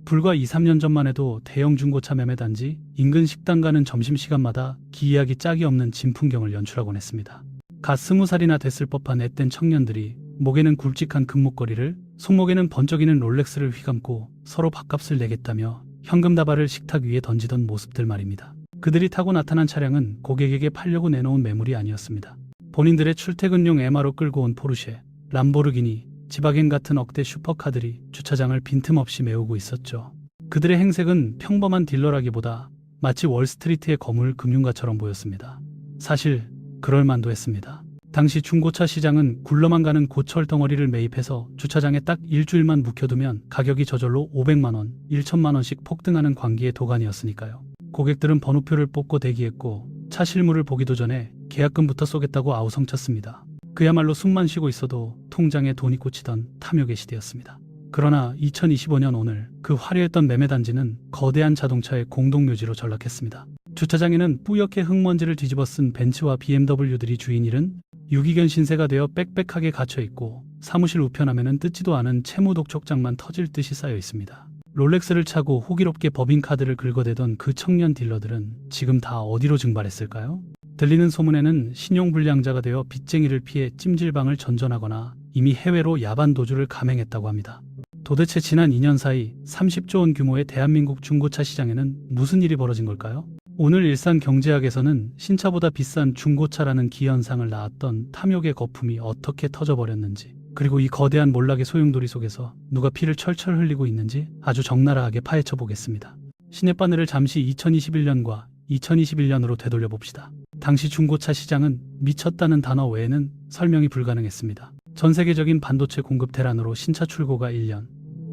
불과 2, 3년 전만 해도 대형 중고차 매매 단지, 인근 식당 가는 점심시간마다 기이하기 짝이 없는 진풍경을 연출하곤 했습니다. 갓 20살이나 됐을 법한 앳된 청년들이 목에는 굵직한 금목걸이를, 손목에는 번쩍이는 롤렉스를 휘감고 서로 밥값을 내겠다며 현금 다발을 식탁 위에 던지던 모습들 말입니다. 그들이 타고 나타난 차량은 고객에게 팔려고 내놓은 매물이 아니었습니다. 본인들의 출퇴근용 에마로 끌고 온 포르쉐, 람보르기니, 지바겐 같은 억대 슈퍼카들이 주차장을 빈틈없이 메우고 있었죠. 그들의 행색은 평범한 딜러라기보다 마치 월스트리트의 거물 금융가처럼 보였습니다. 사실 그럴만도 했습니다. 당시 중고차 시장은 굴러만 가는 고철 덩어리를 매입해서 주차장에 딱 일주일만 묵혀두면 가격이 저절로 500만원, 1천만원씩 폭등하는 광기의 도가니였으니까요. 고객들은 번호표를 뽑고 대기했고 차 실물을 보기도 전에 계약금부터 쏘겠다고 아우성쳤습니다. 그야말로 숨만 쉬고 있어도 통장에 돈이 꽂히던 탐욕의 시대였습니다. 그러나 2025년 오늘 그 화려했던 매매단지는 거대한 자동차의 공동묘지로 전락했습니다. 주차장에는 뿌옇게 흙먼지를 뒤집어 쓴 벤츠와 BMW들이 주인 잃은 유기견 신세가 되어 빽빽하게 갇혀있고 사무실 우편함에는 뜯지도 않은 채무 독촉장만 터질 듯이 쌓여 있습니다. 롤렉스를 차고 호기롭게 법인카드를 긁어대던 그 청년 딜러들은 지금 다 어디로 증발했을까요? 들리는 소문에는 신용불량자가 되어 빚쟁이를 피해 찜질방을 전전하거나 이미 해외로 야반 도주를 감행했다고 합니다. 도대체 지난 2년 사이 30조 원 규모의 대한민국 중고차 시장에는 무슨 일이 벌어진 걸까요? 오늘 일산경제학에서는 신차보다 비싼 중고차라는 기현상을 낳았던 탐욕의 거품이 어떻게 터져버렸는지, 그리고 이 거대한 몰락의 소용돌이 속에서 누가 피를 철철 흘리고 있는지 아주 적나라하게 파헤쳐 보겠습니다. 시냇바늘을 잠시 2021년과 2021년으로 되돌려 봅시다. 당시 중고차 시장은 미쳤다는 단어 외에는 설명이 불가능했습니다. 전 세계적인 반도체 공급 대란으로 신차 출고가 1년,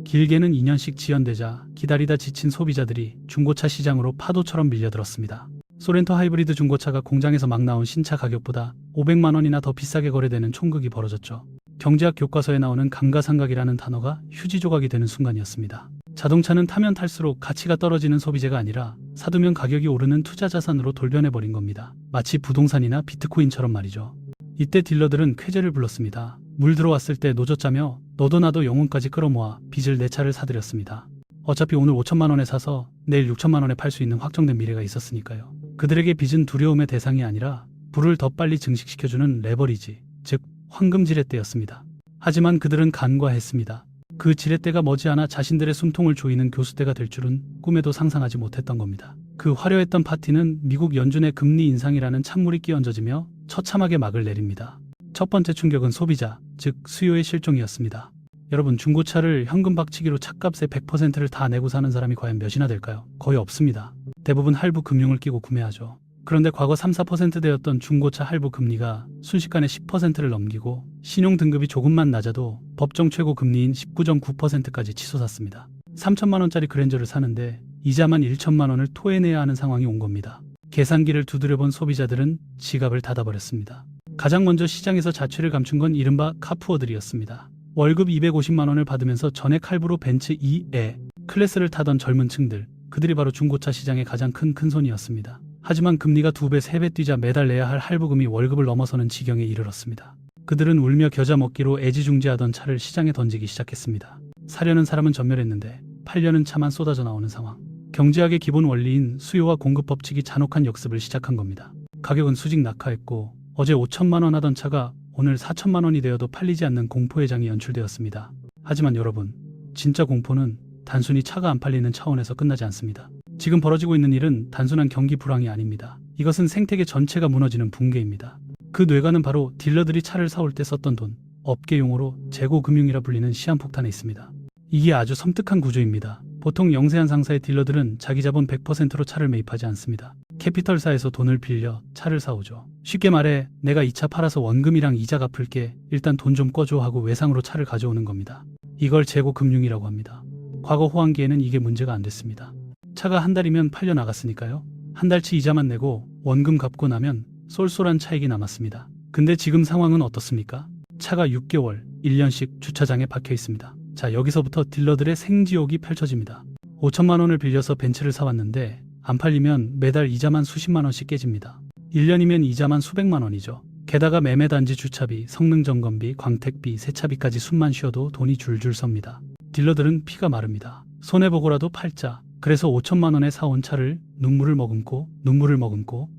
길게는 2년씩 지연되자 기다리다 지친 소비자들이 중고차 시장으로 파도처럼 밀려들었습니다. 소렌토 하이브리드 중고차가 공장에서 막 나온 신차 가격보다 500만 원이나 더 비싸게 거래되는 총극이 벌어졌죠. 경제학 교과서에 나오는 감가상각이라는 단어가 휴지 조각이 되는 순간이었습니다. 자동차는 타면 탈수록 가치가 떨어지는 소비재가 아니라 사두면 가격이 오르는 투자 자산으로 돌변해버린 겁니다. 마치 부동산이나 비트코인처럼 말이죠. 이때 딜러들은 쾌재를 불렀습니다. 물 들어왔을 때 노젓자며 너도 나도 영혼까지 끌어모아 빚을 내 차를 사들였습니다. 어차피 오늘 5천만 원에 사서 내일 6천만 원에 팔 수 있는 확정된 미래가 있었으니까요. 그들에게 빚은 두려움의 대상이 아니라 불을 더 빨리 증식시켜주는 레버리지, 즉 황금 지렛대였습니다. 하지만 그들은 간과했습니다. 그 지렛대가 머지않아 자신들의 숨통을 조이는 교수대가 될 줄은 꿈에도 상상하지 못했던 겁니다. 그 화려했던 파티는 미국 연준의 금리 인상이라는 찬물이 끼얹어지며 처참하게 막을 내립니다. 첫 번째 충격은 소비자, 즉 수요의 실종이었습니다. 여러분, 중고차를 현금 박치기로 차값의 100%를 다 내고 사는 사람이 과연 몇이나 될까요? 거의 없습니다. 대부분 할부 금융을 끼고 구매하죠. 그런데 과거 3, 4%대였던 중고차 할부 금리가 순식간에 10%를 넘기고 신용 등급이 조금만 낮아도 법정 최고 금리인 19.9%까지 치솟았습니다. 3천만 원짜리 그랜저를 사는데 이자만 1천만 원을 토해내야 하는 상황이 온 겁니다. 계산기를 두드려본 소비자들은 지갑을 닫아버렸습니다. 가장 먼저 시장에서 자취를 감춘 건 이른바 카푸어들이었습니다. 월급 250만 원을 받으면서 전액 할부로 벤츠 E에 클래스를 타던 젊은 층들, 그들이 바로 중고차 시장의 가장 큰 큰손이었습니다. 하지만 금리가 2배, 3배 뛰자 매달 내야 할 할부금이 월급을 넘어서는 지경에 이르렀습니다. 그들은 울며 겨자 먹기로 애지중지하던 차를 시장에 던지기 시작했습니다. 사려는 사람은 전멸했는데 팔려는 차만 쏟아져 나오는 상황. 경제학의 기본 원리인 수요와 공급 법칙이 잔혹한 역습을 시작한 겁니다. 가격은 수직 낙하했고 어제 5천만 원 하던 차가 오늘 4천만 원이 되어도 팔리지 않는 공포의 장이 연출되었습니다. 하지만 여러분, 진짜 공포는 단순히 차가 안 팔리는 차원에서 끝나지 않습니다. 지금 벌어지고 있는 일은 단순한 경기 불황이 아닙니다. 이것은 생태계 전체가 무너지는 붕괴입니다. 그 뇌관은 바로 딜러들이 차를 사올 때 썼던 돈, 업계 용어로 재고금융이라 불리는 시한폭탄에 있습니다. 이게 아주 섬뜩한 구조입니다. 보통 영세한 상사의 딜러들은 자기 자본 100%로 차를 매입하지 않습니다. 캐피털사에서 돈을 빌려 차를 사오죠. 쉽게 말해 내가 이 차 팔아서 원금이랑 이자 갚을게, 일단 돈 좀 꺼줘 하고 외상으로 차를 가져오는 겁니다. 이걸 재고금융이라고 합니다. 과거 호황기에는 이게 문제가 안 됐습니다. 차가 한 달이면 팔려 나갔으니까요. 한 달치 이자만 내고 원금 갚고 나면 쏠쏠한 차익이 남았습니다. 근데 지금 상황은 어떻습니까? 차가 6개월, 1년씩 주차장에 박혀 있습니다. 자, 여기서부터 딜러들의 생지옥이 펼쳐집니다. 5천만 원을 빌려서 벤츠를 사왔는데 안 팔리면 매달 이자만 수십만 원씩 깨집니다. 1년이면 이자만 수백만 원이죠. 게다가 매매단지 주차비, 성능점검비, 광택비, 세차비까지 숨만 쉬어도 돈이 줄줄 섭니다. 딜러들은 피가 마릅니다. 손해보고라도 팔자. 그래서 5천만 원에 사온 차를 눈물을 머금고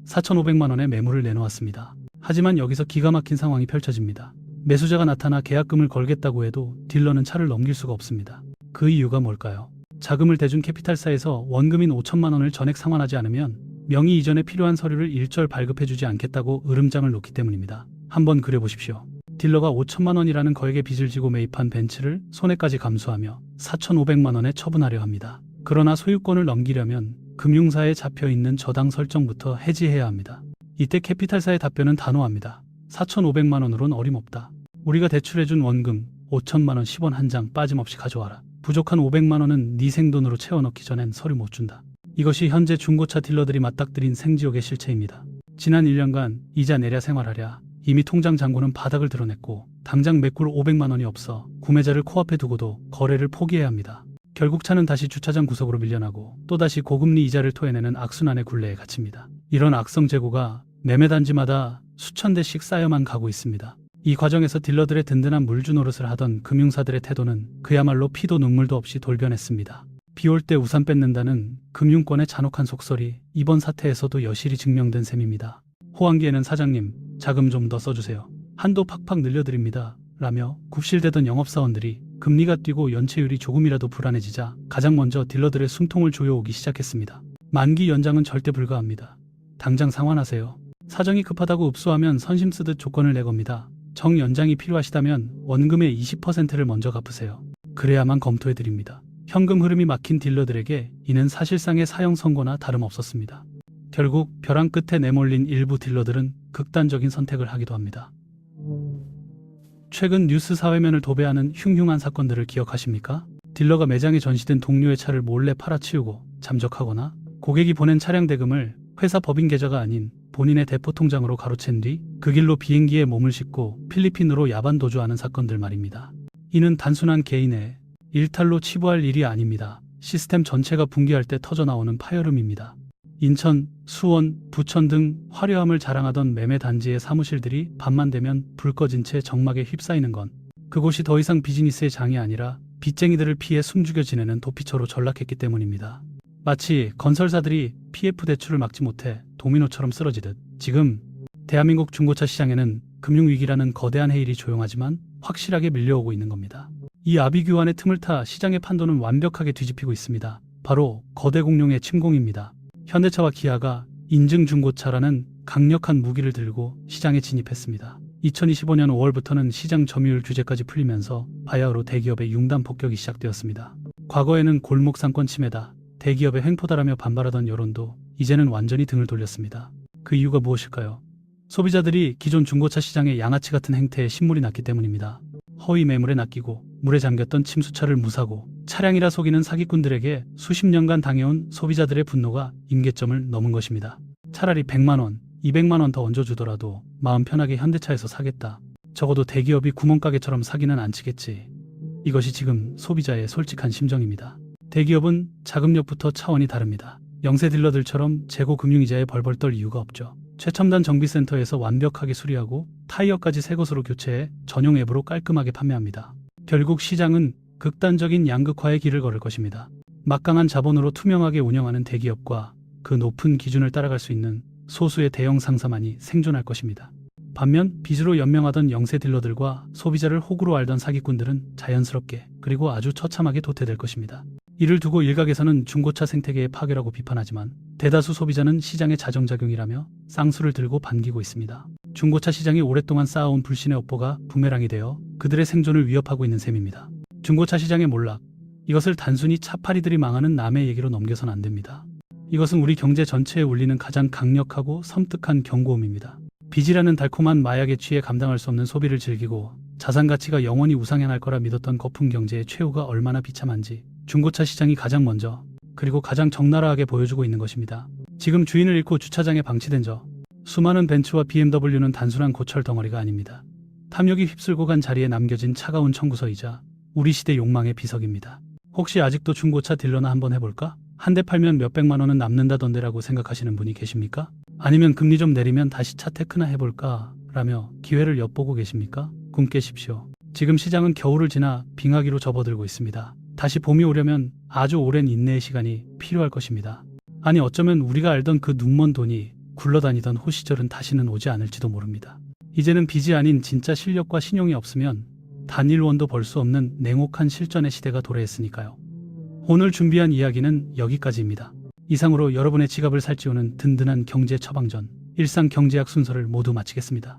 4,500만 원의 매물을 내놓았습니다. 하지만 여기서 기가 막힌 상황이 펼쳐집니다. 매수자가 나타나 계약금을 걸겠다고 해도 딜러는 차를 넘길 수가 없습니다. 그 이유가 뭘까요? 자금을 대준 캐피탈사에서 원금인 5천만 원을 전액 상환하지 않으면 명의 이전에 필요한 서류를 일절 발급해주지 않겠다고 으름장을 놓기 때문입니다. 한번 그려보십시오. 딜러가 5천만 원이라는 거액의 빚을 지고 매입한 벤츠를 손해까지 감수하며 4,500만 원에 처분하려 합니다. 그러나 소유권을 넘기려면 금융사에 잡혀있는 저당 설정부터 해지해야 합니다. 이때 캐피탈사의 답변은 단호합니다. 4,500만 원으론 어림없다. 우리가 대출해준 원금 5천만 원 10원 한 장 빠짐없이 가져와라. 부족한 500만 원은 네 생돈으로 채워넣기 전엔 서류 못 준다. 이것이 현재 중고차 딜러들이 맞닥뜨린 생지옥의 실체입니다. 지난 1년간 이자 내랴 생활하랴 이미 통장 잔고는 바닥을 드러냈고 당장 메꿀 500만 원이 없어 구매자를 코앞에 두고도 거래를 포기해야 합니다. 결국 차는 다시 주차장 구석으로 밀려나고 또다시 고금리 이자를 토해내는 악순환의 굴레에 갇힙니다. 이런 악성 재고가 매매단지마다 수천 대씩 쌓여만 가고 있습니다. 이 과정에서 딜러들의 든든한 물주 노릇을 하던 금융사들의 태도는 그야말로 피도 눈물도 없이 돌변했습니다. 비 올 때 우산 뺏는다는 금융권의 잔혹한 속설이 이번 사태에서도 여실히 증명된 셈입니다. 호황기에는 사장님, 자금 좀 더 써주세요. 한도 팍팍 늘려드립니다. 라며 굽실대던 영업사원들이 금리가 뛰고 연체율이 조금이라도 불안해지자 가장 먼저 딜러들의 숨통을 조여오기 시작했습니다. 만기 연장은 절대 불가합니다. 당장 상환하세요. 사정이 급하다고 읍소하면 선심 쓰듯 조건을 내겁니다. 정 연장이 필요하시다면 원금의 20%를 먼저 갚으세요. 그래야만 검토해드립니다. 현금 흐름이 막힌 딜러들에게 이는 사실상의 사형 선고나 다름없었습니다. 결국 벼랑 끝에 내몰린 일부 딜러들은 극단적인 선택을 하기도 합니다. 최근 뉴스 사회면을 도배하는 흉흉한 사건들을 기억하십니까? 딜러가 매장에 전시된 동료의 차를 몰래 팔아치우고 잠적하거나 고객이 보낸 차량 대금을 회사 법인 계좌가 아닌 본인의 대포 통장으로 가로챈 뒤 그 길로 비행기에 몸을 싣고 필리핀으로 야반 도주하는 사건들 말입니다. 이는 단순한 개인의 일탈로 치부할 일이 아닙니다. 시스템 전체가 붕괴할 때 터져나오는 파열음입니다. 인천, 수원, 부천 등 화려함을 자랑하던 매매단지의 사무실들이 밤만 되면 불 꺼진 채 정막에 휩싸이는 건 그곳이 더 이상 비즈니스의 장이 아니라 빚쟁이들을 피해 숨죽여 지내는 도피처로 전락했기 때문입니다. 마치 건설사들이 PF 대출을 막지 못해 도미노처럼 쓰러지듯 지금 대한민국 중고차 시장에는 금융위기라는 거대한 해일이 조용하지만 확실하게 밀려오고 있는 겁니다. 이 아비규환의 틈을 타 시장의 판도는 완벽하게 뒤집히고 있습니다. 바로 거대 공룡의 침공입니다. 현대차와 기아가 인증 중고차라는 강력한 무기를 들고 시장에 진입했습니다. 2025년 5월부터는 시장 점유율 규제까지 풀리면서 바야흐로 대기업의 융단 폭격이 시작되었습니다. 과거에는 골목 상권 침해다, 대기업의 횡포다라며 반발하던 여론도 이제는 완전히 등을 돌렸습니다. 그 이유가 무엇일까요? 소비자들이 기존 중고차 시장의 양아치 같은 행태에 신물이 났기 때문입니다. 허위 매물에 낚이고 물에 잠겼던 침수차를 무사고 차량이라 속이는 사기꾼들에게 수십 년간 당해온 소비자들의 분노가 임계점을 넘은 것입니다. 차라리 100만 원, 200만 원 더 얹어주더라도 마음 편하게 현대차에서 사겠다. 적어도 대기업이 구멍가게처럼 사기는 안 치겠지. 이것이 지금 소비자의 솔직한 심정입니다. 대기업은 자금력부터 차원이 다릅니다. 영세 딜러들처럼 재고 금융이자에 벌벌 떨 이유가 없죠. 최첨단 정비센터에서 완벽하게 수리하고 타이어까지 새 것으로 교체해 전용 앱으로 깔끔하게 판매합니다. 결국 시장은 극단적인 양극화의 길을 걸을 것입니다. 막강한 자본으로 투명하게 운영하는 대기업과 그 높은 기준을 따라갈 수 있는 소수의 대형 상사만이 생존할 것입니다. 반면 빚으로 연명하던 영세 딜러들과 소비자를 호구로 알던 사기꾼들은 자연스럽게 그리고 아주 처참하게 도태될 것입니다. 이를 두고 일각에서는 중고차 생태계의 파괴라고 비판하지만 대다수 소비자는 시장의 자정작용이라며 쌍수를 들고 반기고 있습니다. 중고차 시장이 오랫동안 쌓아온 불신의 업보가 부메랑이 되어 그들의 생존을 위협하고 있는 셈입니다. 중고차 시장의 몰락, 이것을 단순히 차파리들이 망하는 남의 얘기로 넘겨선 안 됩니다. 이것은 우리 경제 전체에 울리는 가장 강력하고 섬뜩한 경고음입니다. 빚이라는 달콤한 마약에 취해 감당할 수 없는 소비를 즐기고 자산 가치가 영원히 우상향할 거라 믿었던 거품 경제의 최후가 얼마나 비참한지 중고차 시장이 가장 먼저 그리고 가장 적나라하게 보여주고 있는 것입니다. 지금 주인을 잃고 주차장에 방치된 저 수많은 벤츠와 BMW는 단순한 고철 덩어리가 아닙니다. 탐욕이 휩쓸고 간 자리에 남겨진 차가운 청구서이자 우리 시대 욕망의 비석입니다. 혹시 아직도 중고차 딜러나 한번 해볼까? 한 대 팔면 몇백만 원은 남는다던데라고 생각하시는 분이 계십니까? 아니면 금리 좀 내리면 다시 차 테크나 해볼까? 라며 기회를 엿보고 계십니까? 꿈 깨십시오. 지금 시장은 겨울을 지나 빙하기로 접어들고 있습니다. 다시 봄이 오려면 아주 오랜 인내의 시간이 필요할 것입니다. 아니 어쩌면 우리가 알던 그 눈먼 돈이 굴러다니던 호 시절은 다시는 오지 않을지도 모릅니다. 이제는 빚이 아닌 진짜 실력과 신용이 없으면 단일원도 벌 수 없는 냉혹한 실전의 시대가 도래했으니까요. 오늘 준비한 이야기는 여기까지입니다. 이상으로 여러분의 지갑을 살찌우는 든든한 경제 처방전, 일상 경제학 순서를 모두 마치겠습니다.